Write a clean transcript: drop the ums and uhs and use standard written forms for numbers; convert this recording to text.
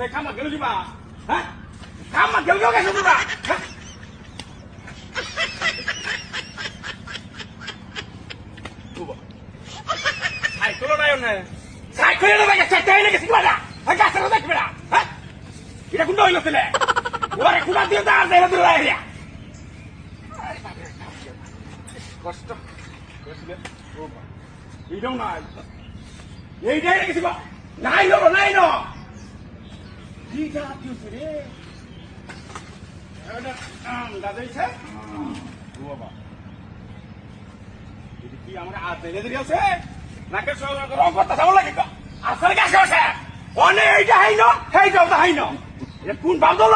খামা গেল দিবা হ্যাঁ খামা গেল গেল গেছো দিবা সাইকেল নাই না সাইকেল না লাগে চাইতে লাগে কি বাড়া হ্যাঁ গাছ না দেখবে না হ্যাঁ এটা কোন হইলো ছেলে ওরে কুড়া দিয়ে দাঁড় দেয় দূর এরিয়া কষ্ট কষ্ট ও এইটাও নাই এইটাই রেখেছি বা নাই নো নাই নো এইটা কি হচ্ছে রে এটা দাদাইছে ও বাবা এটা কি আমরা আজ দেলে দিলে আছে নাকে সব রং করতে যাবো লাগে আসলে কি আসে অনেক এইটা হাইনো এইটাও তো হাইনো এটা কোন বাল